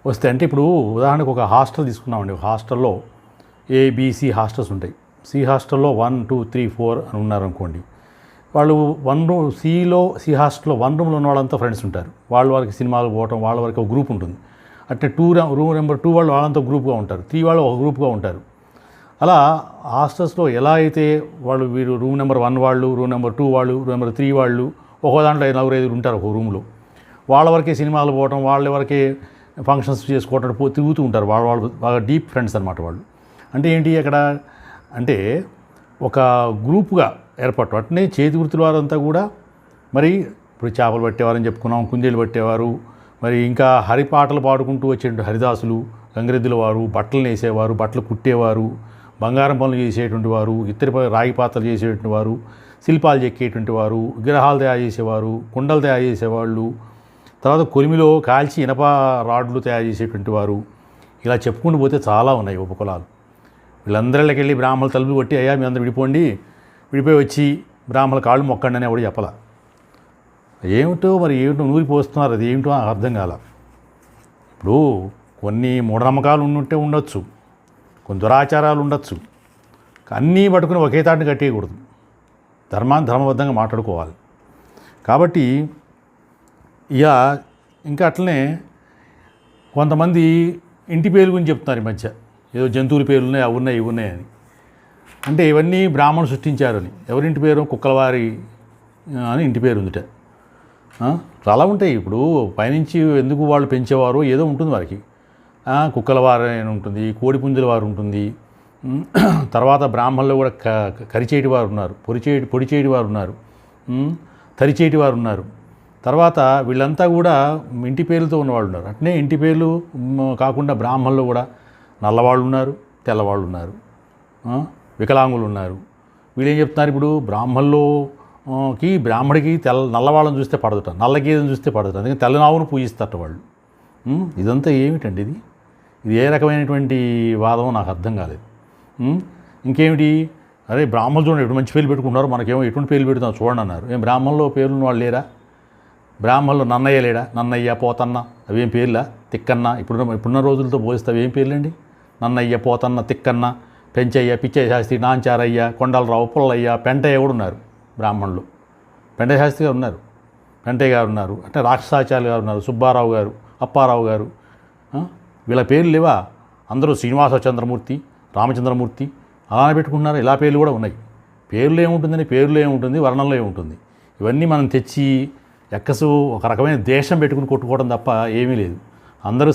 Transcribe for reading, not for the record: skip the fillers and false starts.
వస్తే అంటే ఇప్పుడు ఉదాహరణకు ఒక హాస్టల్ తీసుకున్నామండి. ఒక హాస్టల్లో ఏబిసి హాస్టల్స్ ఉంటాయి. సి హాస్టల్లో 1, 2, 3, 4 అని ఉన్నారనుకోండి. వాళ్ళు సి హాస్టల్లో 1 రూమ్లో ఉన్న వాళ్ళంతా ఫ్రెండ్స్ ఉంటారు. వాళ్ళ వరకు సినిమాలు పోవటం, వాళ్ళ వరకు ఒక గ్రూప్ ఉంటుంది. అంటే రూమ్ నెంబర్ 2 వాళ్ళు వాళ్ళంతా గ్రూప్గా ఉంటారు. 3 వాళ్ళు ఒక గ్రూప్గా ఉంటారు. అలా హాస్టల్స్లో ఎలా అయితే వీరు రూమ్ నెంబర్ 1 వాళ్ళు, రూమ్ నెంబర్ 2 వాళ్ళు, రూమ్ నెంబర్ 3 వాళ్ళు ఒక దాంట్లో 4-5 ఉంటారు ఒక రూమ్లో. వాళ్ళ వరకే సినిమాలు పోవటం, వాళ్ళ వరకే ఫంక్షన్స్ చేసుకోవటం తిరుగుతూ ఉంటారు. వాళ్ళు బాగా డీప్ ఫ్రెండ్స్ అనమాట వాళ్ళు. అంటే ఏంటి అక్కడ అంటే ఒక గ్రూప్గా ఏర్పడటం. అట్నే చేతి వృత్తుల వారంతా కూడా మరి ఇప్పుడు చేపలు పట్టేవారని చెప్పుకున్నాం, కుందేలు పట్టేవారు, మరి ఇంకా హరిపాటలు పాడుకుంటూ వచ్చే హరిదాసులు, గంగిరెద్దుల వారు, బట్టలు నేసేవారు, బట్టలు కుట్టేవారు, బంగారం పనులు చేసేటువంటి వారు, ఇత్తడి రాగి పాత్రలు చేసేటువంటి వారు, శిల్పాలు చెక్కేటువంటి వారు, విగ్రహాలు తయారు చేసేవారు, కుండలు తయారు చేసేవాళ్ళు, తర్వాత కొలిమిలో కాల్చి ఇనప రాడ్లు తయారు చేసేటువంటి వారు, ఇలా చెప్పుకుంటూ పోతే చాలా ఉన్నాయి ఉపకులాలు. వీళ్ళందరిలోకి వెళ్ళి బ్రాహ్మణులు తలుపులు కొట్టి అయ్యా మీ అందరూ విడిపోయి వచ్చి బ్రాహ్మణుల కాళ్ళు మొక్కండి అని ఎవడు చెప్పలా. ఏమిటో నూరిపోస్తున్నారు. అది ఏమిటో అర్థం కాల. ఇప్పుడు కొన్ని మూఢనమ్మకాలు ఉండొచ్చు, కొన్ని దురాచారాలు ఉండొచ్చు. అన్నీ పట్టుకుని ఒకే తాటిని కట్టేయకూడదు. ధర్మబద్ధంగా మాట్లాడుకోవాలి. కాబట్టి ఇంకా అట్లనే కొంతమంది ఇంటి పేరు గురించి చెప్తున్నారు ఈ మధ్య. ఏదో జంతువుల పేర్లు ఉన్నాయి, అవి ఉన్నాయి, ఇవి ఉన్నాయని. అంటే ఇవన్నీ బ్రాహ్మణులు సృష్టించారని. ఎవరింటి పేరు? కుక్కలవారి అని ఇంటి పేరు ఉందిట. చాలా ఉంటాయి. ఇప్పుడు పైనుంచి ఎందుకు వాళ్ళు పెంచేవారు ఏదో ఉంటుంది వారికి. కుక్కలవారు అని ఉంటుంది, కోడిపుంజుల వారు ఉంటుంది. తర్వాత బ్రాహ్మణులు కూడా కరిచేటి వారు ఉన్నారు, పొడిచేటి వారు ఉన్నారు, తరిచేటి వారు ఉన్నారు. తర్వాత వీళ్ళంతా కూడా ఇంటి పేర్లతో ఉన్నవాళ్ళు ఉన్నారు. అట్నే ఇంటి పేర్లు కాకుండా బ్రాహ్మణులు కూడా నల్లవాళ్ళు ఉన్నారు, తెల్లవాళ్ళు ఉన్నారు, వికలాంగులు ఉన్నారు. వీళ్ళు ఏం చెప్తున్నారు ఇప్పుడు బ్రాహ్మడికి నల్లవాళ్ళని చూస్తే పడదుట, నల్ల గేదెని చూస్తే పడదుట, అందుకని తెల్లనావును పూజిస్తారట వాళ్ళు. ఇదంతా ఏమిటండి ఇది ఏ రకమైనటువంటి వాదం నాకు అర్థం కాలేదు. ఇంకేమిటి? అరే బ్రాహ్మణులు చూడండి ఎటువంటి మంచి పేర్లు పెట్టుకుంటున్నారు, మనకేమో ఎటువంటి పేర్లు పెడుతున్నాం చూడండి అన్నారు. బ్రాహ్మణుల్లో పేర్లు వాళ్ళు లేరా? బ్రాహ్మణులు నన్నయ్య లేడా? నన్నయ్య, పోతన్న అవేం పేర్లా? తిక్కన్న ఇప్పుడున్న రోజులతో పోలిస్తే అవేం పేర్లండి? నన్నయ్య, పోతన్న, తిక్కన్న, పెంచయ్య, పిచ్చయ్య శాస్త్రి, నాంచారయ్య, కొండలరావు, పుల్లయ్య, పెంటయ్య కూడా ఉన్నారు బ్రాహ్మణులు. పెంటయ్య శాస్త్రి గారు ఉన్నారు, పెంటయ్య గారు ఉన్నారు, అంటే రాక్షసాచార్య గారు ఉన్నారు, సుబ్బారావు గారు, అప్పారావు గారు. వీళ్ళ పేర్లు లేవా? అందరూ శ్రీనివాసచంద్రమూర్తి, రామచంద్రమూర్తి అలానే పెట్టుకుంటున్నారు. ఇలా పేర్లు కూడా ఉన్నాయి. పేర్లు ఏముంటుంది, వర్ణంలో ఏముంటుంది. ఇవన్నీ మనం తెచ్చి ఎక్కసు ఒక రకమైన దేశం పెట్టుకుని కొట్టుకోవడం తప్ప ఏమీ లేదు. అందరూ